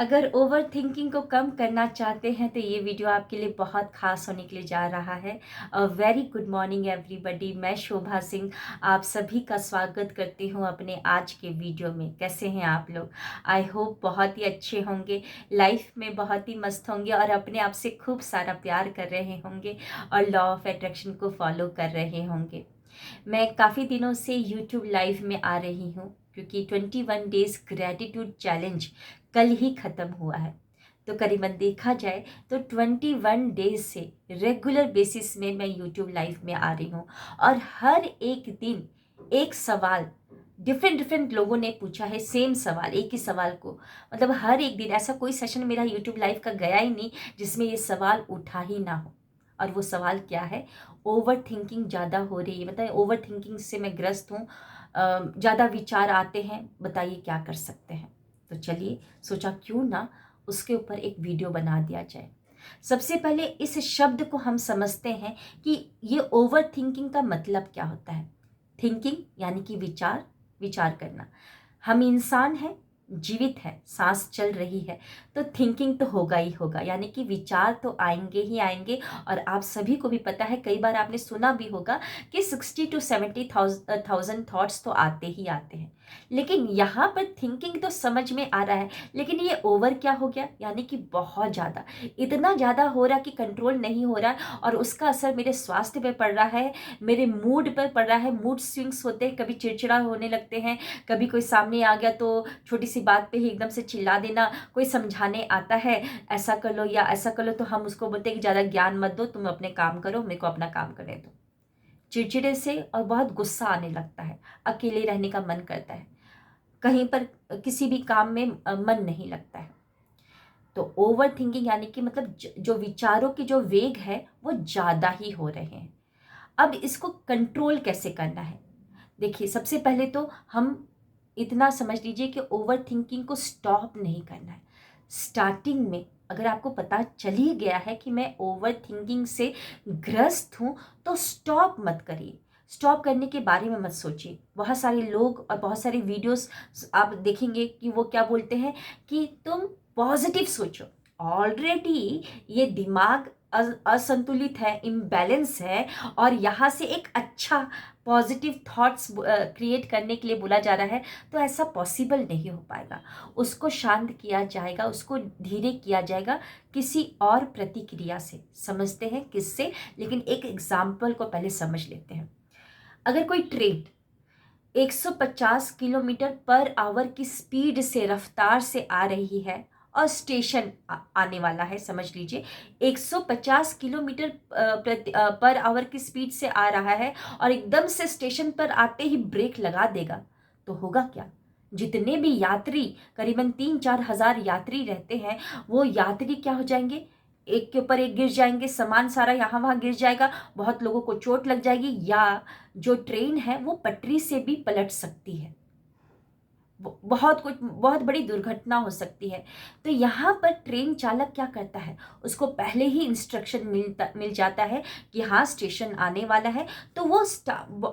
अगर over thinking को कम करना चाहते हैं तो ये वीडियो आपके लिए बहुत खास होने के लिए जा रहा है। वेरी गुड मॉर्निंग एवरीबॉडी, मैं शोभा सिंह आप सभी का स्वागत करती हूँ अपने आज के वीडियो में। कैसे हैं आप लोग? आई होप बहुत ही अच्छे होंगे, लाइफ में बहुत ही मस्त होंगे और अपने आप से खूब सारा प्यार कर रहे होंगे और लॉ ऑफ अट्रैक्शन को फॉलो कर रहे होंगे। मैं काफ़ी दिनों से यूट्यूब लाइव में आ रही हूँ क्योंकि 21 डेज़ ग्रैटिट्यूड चैलेंज कल ही ख़त्म हुआ है। तो करीबन देखा जाए तो 21 डेज़ से रेगुलर बेसिस में मैं यूट्यूब लाइव में आ रही हूँ और हर एक दिन एक सवाल डिफरेंट लोगों ने पूछा है। सेम सवाल, एक ही सवाल को, मतलब हर एक दिन ऐसा कोई सेशन मेरा यूट्यूब लाइव का गया ही नहीं जिसमें ये सवाल उठा ही ना हो। और वो सवाल क्या है? ओवर थिंकिंग ज़्यादा हो रही है, मतलब ओवर थिंकिंग से मैं ग्रस्त हूँ, ज़्यादा विचार आते हैं, बताइए क्या कर सकते हैं। तो चलिए सोचा क्यों ना उसके ऊपर एक वीडियो बना दिया जाए। सबसे पहले इस शब्द को हम समझते हैं कि ये ओवर थिंकिंग का मतलब क्या होता है। थिंकिंग यानी कि विचार, विचार करना। हम इंसान हैं, जीवित है, सांस चल रही है, तो थिंकिंग तो होगा ही होगा, यानी कि विचार तो आएंगे ही आएंगे। और आप सभी को भी पता है, कई बार आपने सुना भी होगा कि 60 to 70,000 थॉट्स तो आते ही आते हैं। लेकिन यहाँ पर थिंकिंग तो समझ में आ रहा है, लेकिन ये ओवर क्या हो गया, यानी कि बहुत ज़्यादा, इतना ज़्यादा हो रहा कि कंट्रोल नहीं हो रहा और उसका असर मेरे स्वास्थ्य पर पड़ रहा है, मेरे मूड पर पड़ रहा है। मूड स्विंग्स होते हैं, कभी चिड़चिड़ा होने लगते हैं, कभी कोई सामने आ गया तो छोटी सी बात पे ही एकदम से चिल्ला देना। कोई समझाने आता है ऐसा कर लो या ऐसा कर लो तो हम उसको बोलते हैं कि ज़्यादा ज्ञान मत दो, तुम अपने काम करो, मेरे को अपना काम करने दो। चिड़चिड़े से और बहुत गुस्सा आने लगता है, अकेले रहने का मन करता है, कहीं पर किसी भी काम में मन नहीं लगता है। तो ओवर थिंकिंग यानी कि मतलब जो विचारों की जो वेग है वो ज़्यादा ही हो रहे हैं। अब इसको कंट्रोल कैसे करना है? देखिए, सबसे पहले तो हम इतना समझ लीजिए कि ओवर थिंकिंग को स्टॉप नहीं करना है। स्टार्टिंग में अगर आपको पता चल ही गया है कि मैं ओवर थिंकिंग से ग्रस्त हूँ, तो स्टॉप मत करिए। स्टॉप करने के बारे में मत सोचिए। बहुत सारे लोग और बहुत सारी वीडियोस आप देखेंगे कि वो क्या बोलते हैं कि तुम पॉजिटिव सोचो। ऑलरेडी ये दिमाग असंतुलित है, इम्बैलेंस है, और यहाँ से एक अच्छा पॉजिटिव थॉट्स क्रिएट करने के लिए बोला जा रहा है, तो ऐसा पॉसिबल नहीं हो पाएगा। उसको शांत किया जाएगा, उसको धीरे किया जाएगा किसी और प्रतिक्रिया से। समझते हैं किससे? लेकिन एक एग्जाम्पल को पहले समझ लेते हैं। अगर कोई ट्रेन 150 किलोमीटर पर आवर की स्पीड से, रफ्तार से आ रही है और स्टेशन आने वाला है, समझ लीजिए 150 किलोमीटर पर आवर की स्पीड से आ रहा है और एकदम से स्टेशन पर आते ही ब्रेक लगा देगा, तो होगा क्या? जितने भी यात्री, करीबन 3-4 हज़ार यात्री रहते हैं, वो यात्री क्या हो जाएंगे? एक के ऊपर एक गिर जाएंगे, सामान सारा यहाँ वहाँ गिर जाएगा, बहुत लोगों को चोट लग जाएगी, या जो ट्रेन है वो पटरी से भी पलट सकती है। बहुत कुछ, बहुत बड़ी दुर्घटना हो सकती है। तो यहाँ पर ट्रेन चालक क्या करता है? उसको पहले ही इंस्ट्रक्शन मिल जाता है कि हाँ स्टेशन आने वाला है, तो वो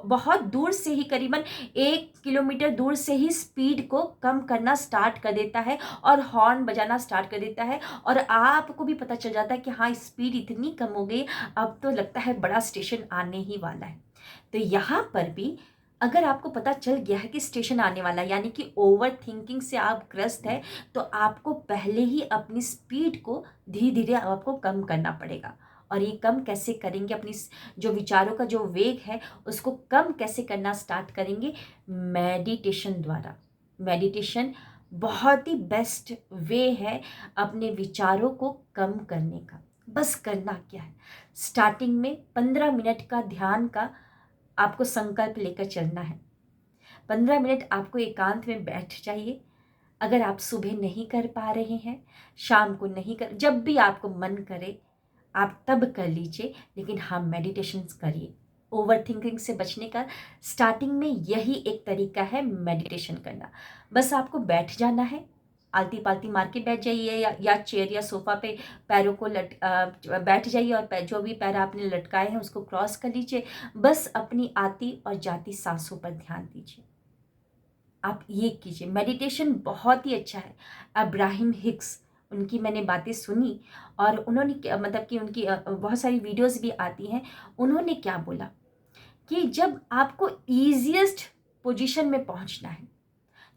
बहुत दूर से ही, करीबन 1 किलोमीटर दूर से ही स्पीड को कम करना स्टार्ट कर देता है और हॉर्न बजाना स्टार्ट कर देता है। और आपको भी पता चल जाता है कि हाँ स्पीड इतनी कम हो गई, अब तो लगता है बड़ा स्टेशन आने ही वाला है। तो यहाँ पर भी अगर आपको पता चल गया है कि स्टेशन आने वाला है, यानी कि ओवर थिंकिंग से आप ग्रस्त है, तो आपको पहले ही अपनी स्पीड को धीरे धीरे आपको कम करना पड़ेगा। और ये कम कैसे करेंगे? अपनी जो विचारों का जो वेग है उसको कम कैसे करना स्टार्ट करेंगे? मेडिटेशन द्वारा। मेडिटेशन बहुत ही बेस्ट वे है अपने विचारों को कम करने का। बस करना क्या है? स्टार्टिंग में 15 मिनट का ध्यान का आपको संकल्प लेकर चलना है। 15 मिनट आपको एकांत में बैठ जाइए। अगर आप सुबह नहीं कर पा रहे हैं, शाम को नहीं कर, जब भी आपको मन करे आप तब कर लीजिए, लेकिन हाँ मेडिटेशन करिए। ओवर थिंकिंग से बचने का स्टार्टिंग में यही एक तरीका है, मेडिटेशन करना। बस आपको बैठ जाना है, आलती पालती मार के बैठ जाइए, या चेयर या सोफा पे पैरों को बैठ जाइए और जो भी पैर आपने लटकाए हैं उसको क्रॉस कर लीजिए। बस अपनी आती और जाती सांसों पर ध्यान दीजिए। आप ये कीजिए। मेडिटेशन बहुत ही अच्छा है। अब्राहम हिक्स, उनकी मैंने बातें सुनी और उन्होंने मतलब कि उनकी बहुत सारी वीडियोस भी आती हैं। उन्होंने क्या बोला कि जब आपको ईजिएस्ट पोजीशन में पहुंचना है,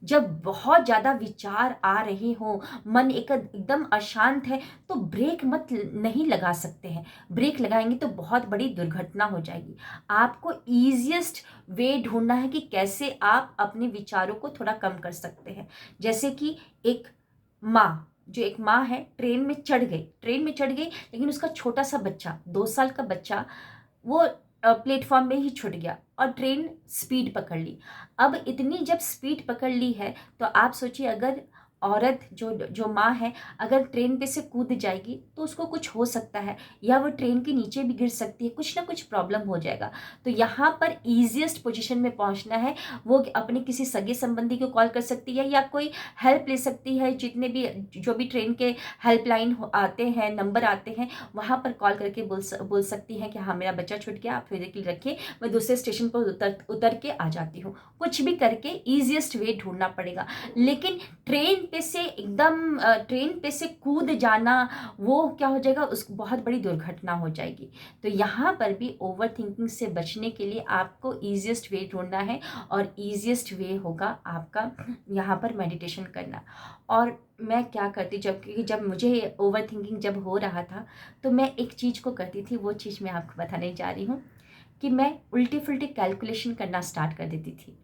जब बहुत ज़्यादा विचार आ रहे हों, मन एकदम अशांत है, तो ब्रेक मत नहीं लगा सकते हैं। ब्रेक लगाएंगे तो बहुत बड़ी दुर्घटना हो जाएगी। आपको ईजिएस्ट वे ढूंढना है कि कैसे आप अपने विचारों को थोड़ा कम कर सकते हैं। जैसे कि एक माँ, जो एक माँ है, ट्रेन में चढ़ गई लेकिन उसका छोटा सा बच्चा, 2 साल का बच्चा, वो प्लेटफॉर्म में ही छूट गया और ट्रेन स्पीड पकड़ ली। अब इतनी जब स्पीड पकड़ ली है तो आप सोचिए, अगर औरत जो जो माँ है, अगर ट्रेन पे से कूद जाएगी तो उसको कुछ हो सकता है, या वो ट्रेन के नीचे भी गिर सकती है, कुछ ना कुछ प्रॉब्लम हो जाएगा। तो यहाँ पर ईजिएस्ट पोजीशन में पहुँचना है, वो अपने किसी सगे संबंधी को कॉल कर सकती है या कोई हेल्प ले सकती है। जितने भी जो भी ट्रेन के हेल्पलाइन आते हैं, नंबर आते हैं, वहाँ पर कॉल करके बोल सकती हैं कि हाँ मेरा बच्चा छूट गया, आप थोड़ी देर के लिए रखिए, मैं दूसरे स्टेशन पर उतर के आ जाती हूँ। कुछ भी करके ईजिएस्ट वे ढूंढना पड़ेगा। लेकिन ट्रेन पे से कूद जाना, वो क्या हो जाएगा, उस बहुत बड़ी दुर्घटना हो जाएगी। तो यहाँ पर भी ओवर थिंकिंग से बचने के लिए आपको ईजिएस्ट वे ढूंढना है, और ईजिएस्ट वे होगा आपका यहाँ पर मेडिटेशन करना। और मैं क्या करती, जब मुझे ओवर थिंकिंग जब हो रहा था, तो मैं एक चीज़ को करती थी, वो चीज़ मैं आपको बताने जा रही हूँ कि मैं उल्टी फुल्टी कैलकुलेशन करना स्टार्ट कर देती थी।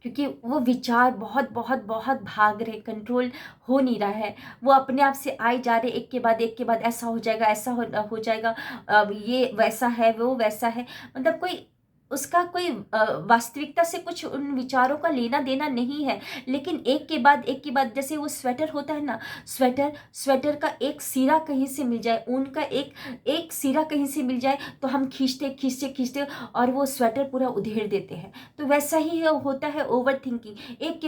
क्योंकि वो विचार बहुत बहुत बहुत भाग रहे, कंट्रोल हो नहीं रहा है, वो अपने आप से आए जा रहे, एक के बाद ऐसा हो जाएगा, ऐसा हो जाएगा, अब ये वैसा है, वो वैसा है, मतलब कोई वास्तविकता से कुछ उन विचारों का लेना देना नहीं है। लेकिन एक के बाद, जैसे वो स्वेटर होता है ना, स्वेटर का एक सिरा कहीं से मिल जाए, ऊन का एक एक सिरा कहीं से मिल जाए, तो हम खींचते खींचते खींचते और वो स्वेटर पूरा उधेड़ देते हैं। तो वैसा ही होता है ओवर थिंकिंग। एक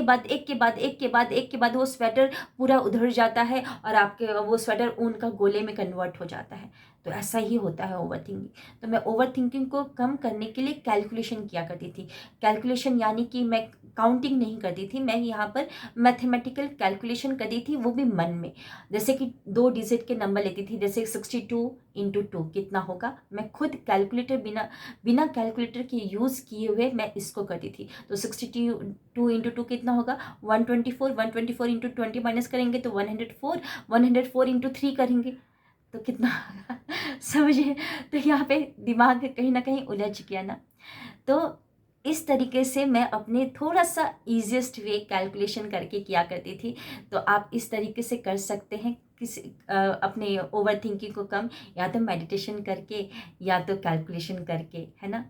के बाद वो स्वेटर पूरा उधड़ जाता है और आपके वो स्वेटर ऊन का गोले में कन्वर्ट हो जाता है। तो ऐसा ही होता है ओवर थिंकिंग। तो मैं ओवर थिंकिंग को कम करने के लिए कैलकुलेशन किया करती थी। कैलकुलेशन यानी कि मैं काउंटिंग नहीं करती थी, मैं यहाँ पर मैथमेटिकल कैलकुलेशन करती थी, वो भी मन में। जैसे कि 2 डिजिट के नंबर लेती थी, जैसे 62 × 2 कितना होगा, मैं खुद कैलकुलेटर बिना कैलकुलेटर के यूज़ किए हुए मैं इसको करती थी। तो 62 × 2 कितना होगा, 124। 124 × 20 माइनस करेंगे तो 104। 104 × 3 करेंगे तो कितना समझिए। तो यहाँ पे दिमाग कहीं ना कहीं उलझ गया ना। तो इस तरीके से मैं अपने थोड़ा सा ईजिएस्ट वे कैलकुलेशन करके किया करती थी। तो आप इस तरीके से कर सकते हैं अपने ओवर थिंकिंग को कम, या तो मेडिटेशन करके या तो कैलकुलेशन करके, है ना।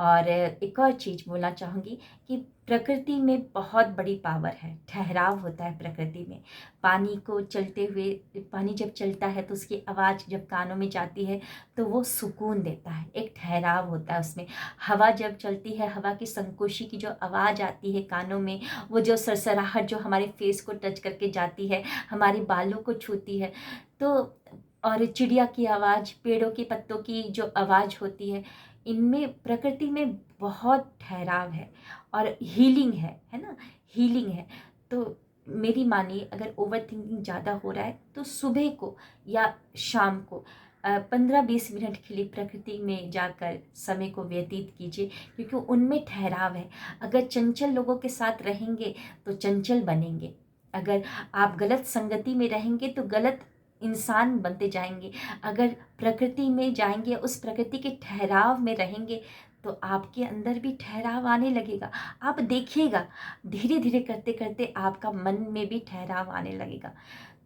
और एक और चीज़ बोलना चाहूँगी कि प्रकृति में बहुत बड़ी पावर है, ठहराव होता है प्रकृति में। पानी जब चलता है तो उसकी आवाज़ जब कानों में जाती है तो वो सुकून देता है, एक ठहराव होता है उसमें। हवा जब चलती है, हवा की संकोशी की जो आवाज़ आती है कानों में, वो जो सरसराहट जो हमारे फेस को टच करके जाती है, हमारे बालों को छूती है, तो और चिड़िया की आवाज़, पेड़ों के पत्तों की जो आवाज़ होती है, इनमें प्रकृति में बहुत ठहराव है और हीलिंग है ना, हीलिंग है। तो मेरी मानिए, अगर ओवर थिंकिंग ज़्यादा हो रहा है तो सुबह को या शाम को 15-20 मिनट के लिए प्रकृति में जाकर समय को व्यतीत कीजिए, क्योंकि उनमें ठहराव है। अगर चंचल लोगों के साथ रहेंगे तो चंचल बनेंगे, अगर आप गलत संगति में रहेंगे तो गलत इंसान बनते जाएंगे। अगर प्रकृति में जाएंगे, उस प्रकृति के ठहराव में रहेंगे, तो आपके अंदर भी ठहराव आने लगेगा। आप देखिएगा, धीरे धीरे करते करते आपका मन में भी ठहराव आने लगेगा।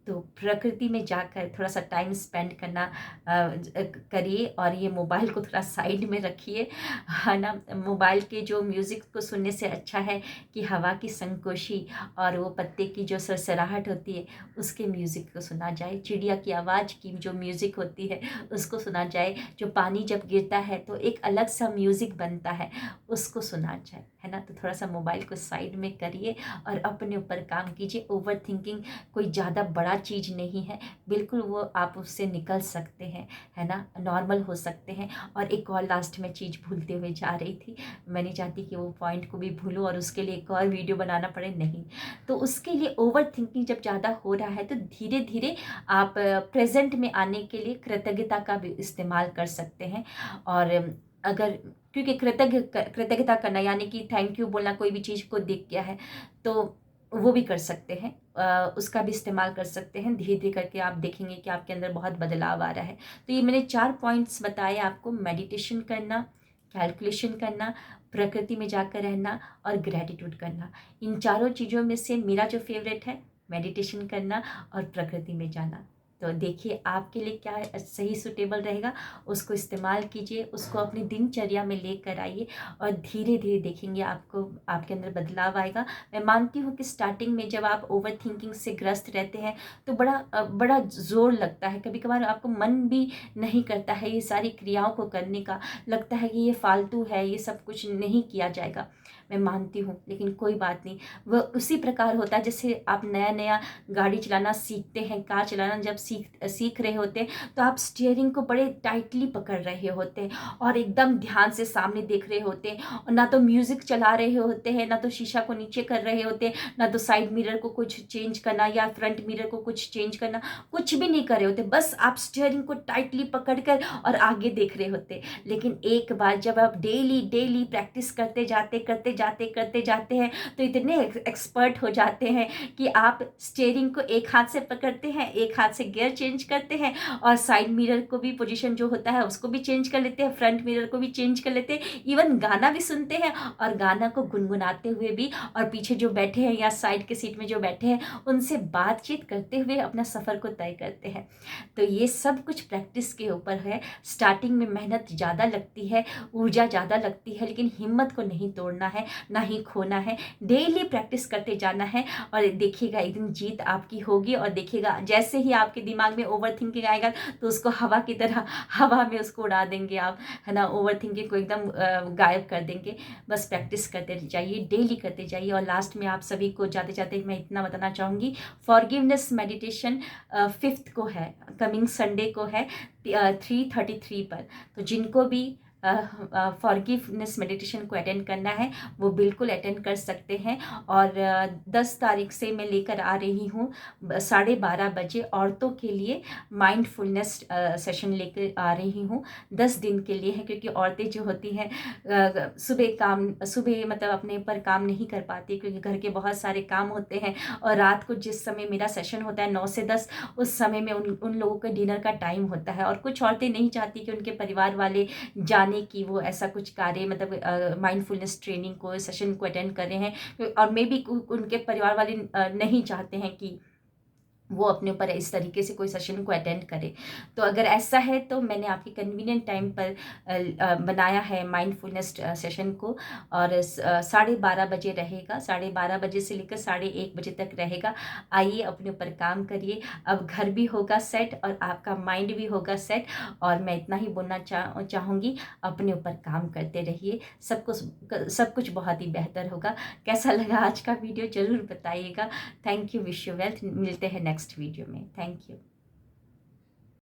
तो प्रकृति में जाकर थोड़ा सा टाइम स्पेंड करना करिए, और ये मोबाइल को थोड़ा साइड में रखिए, है ना। मोबाइल के जो म्यूज़िक को सुनने से अच्छा है कि हवा की संकोशी और वो पत्ते की जो सरसराहट होती है उसके म्यूज़िक को सुना जाए, चिड़िया की आवाज़ की जो म्यूज़िक होती है उसको सुना जाए, जो पानी जब गिरता है तो एक अलग सा म्यूज़िक बनता है, उसको सुना जाए, है ना। तो थोड़ा सा मोबाइल को साइड में करिए और अपने ऊपर काम कीजिए। ओवर थिंकिंग कोई ज़्यादा बड़ा चीज़ नहीं है, बिल्कुल वो आप उससे निकल सकते हैं, है ना, नॉर्मल हो सकते हैं। और एक और लास्ट में चीज़ भूलते हुए जा रही थी, मैं नहीं चाहती कि वो पॉइंट को भी भूलूँ और उसके लिए एक और वीडियो बनाना पड़े, नहीं। तो उसके लिए ओवर थिंकिंग जब ज़्यादा हो रहा है तो धीरे धीरे आप प्रेजेंट में आने के लिए कृतज्ञता का भी इस्तेमाल कर सकते हैं। और अगर, क्योंकि कृतज्ञता करना यानी कि थैंक यू बोलना, कोई भी चीज़ को देख गया है तो वो भी कर सकते हैं, उसका भी इस्तेमाल कर सकते हैं। धीरे धीरे करके आप देखेंगे कि आपके अंदर बहुत बदलाव आ रहा है। तो ये मैंने 4 पॉइंट्स बताए आपको, मेडिटेशन करना, कैलकुलेशन करना, प्रकृति में जाकर रहना और ग्रैटिट्यूड करना। इन चारों चीज़ों में से मेरा जो फेवरेट है मेडिटेशन करना और प्रकृति में जाना। तो देखिए आपके लिए क्या सही सूटेबल रहेगा, उसको इस्तेमाल कीजिए, उसको अपनी दिनचर्या में लेकर आइए और धीरे धीरे देखेंगे आपको आपके अंदर बदलाव आएगा। मैं मानती हूँ कि स्टार्टिंग में जब आप ओवर थिंकिंग से ग्रस्त रहते हैं तो बड़ा ज़ोर लगता है, कभी कभार आपको मन भी नहीं करता है ये सारी क्रियाओं को करने का, लगता है कि ये फालतू है, ये सब कुछ नहीं किया जाएगा। मैं मानती हूँ, लेकिन कोई बात नहीं, वह उसी प्रकार होता है जैसे आप नया नया गाड़ी चलाना सीखते हैं, कार चलाना जब सीख रहे होते हैं तो आप स्टीयरिंग को बड़े टाइटली पकड़ रहे होते हैं और एकदम ध्यान से सामने देख रहे होते हैं, और ना तो म्यूजिक चला रहे होते हैं, ना तो शीशा को नीचे कर रहे होते हैं, ना तो साइड मिरर को कुछ चेंज करना या फ्रंट मिरर को कुछ चेंज करना, कुछ भी नहीं कर रहे होते, बस आप स्टीयरिंग को टाइटली पकड़ कर और आगे देख रहे होते। लेकिन एक बार जब आप डेली डेली प्रैक्टिस करते जाते हैं तो इतने एक्सपर्ट हो जाते हैं कि आप स्टीयरिंग को एक हाथ से पकड़ते हैं, एक हाथ से गियर चेंज करते हैं, और साइड मिरर को भी पोजीशन जो होता है उसको भी चेंज कर लेते हैं, फ्रंट मिरर को भी चेंज कर लेते हैं, इवन गाना भी सुनते हैं और गाना को गुनगुनाते हुए भी, और पीछे जो बैठे हैं या साइड के सीट में जो बैठे हैं उनसे बातचीत करते हुए अपना सफ़र को तय करते हैं। तो ये सब कुछ प्रैक्टिस के ऊपर है। स्टार्टिंग में मेहनत ज़्यादा लगती है, ऊर्जा ज़्यादा लगती है, लेकिन हिम्मत को नहीं तोड़ना है, ना ही खोना है। डेली प्रैक्टिस करते जाना है और देखिएगा एक दिन जीत आपकी होगी। और देखिएगा जैसे ही आपके दिमाग में ओवर थिंकिंग आएगा तो उसको हवा की तरह हवा में उसको उड़ा देंगे आप, है ना, ओवर थिंकिंग को एकदम गायब कर देंगे। बस प्रैक्टिस करते जाइए, डेली करते जाइए। और लास्ट में आप सभी को जाते जाते मैं इतना बताना चाहूँगी, फॉरगिवनेस मेडिटेशन 5th को है, कमिंग संडे को है 3:33 पर। तो जिनको भी फॉरगिवनेस मेडिटेशन को अटेंड करना है वो बिल्कुल अटेंड कर सकते हैं। और 10 तारीख से मैं लेकर आ रही हूँ 12:30 बजे औरतों के लिए माइंडफुलनेस सेशन लेकर आ रही हूँ। 10 दिन के लिए है, क्योंकि औरतें जो होती हैं सुबह मतलब अपने पर काम नहीं कर पाती, क्योंकि घर के बहुत सारे काम होते हैं, और रात को जिस समय मेरा सेशन होता है 9 से 10, उस समय में उन लोगों के डिनर का टाइम होता है। और कुछ औरतें नहीं चाहती कि उनके परिवार वाले जाने की वो ऐसा कुछ कार्य, मतलब माइंडफुलनेस ट्रेनिंग को सेशन को अटेंड कर रहे हैं, और मे बी उनके परिवार वाले नहीं चाहते हैं कि वो अपने ऊपर इस तरीके से कोई सेशन को अटेंड करे। तो अगर ऐसा है तो मैंने आपके कन्वीनियंट टाइम पर बनाया है माइंडफुलनेस सेशन को, और 12:30 बजे रहेगा, 12:30 बजे से लेकर 1:30 बजे तक रहेगा। आइए अपने ऊपर काम करिए, अब घर भी होगा सेट और आपका माइंड भी होगा सेट। और मैं इतना ही बोलना चाहूँगी, अपने ऊपर काम करते रहिए, सब कुछ बहुत ही बेहतर होगा। कैसा लगा आज का वीडियो ज़रूर बताइएगा। Thank you, wish you wealth. मिलते हैं नेक्स्ट वीडियो में। Thank you.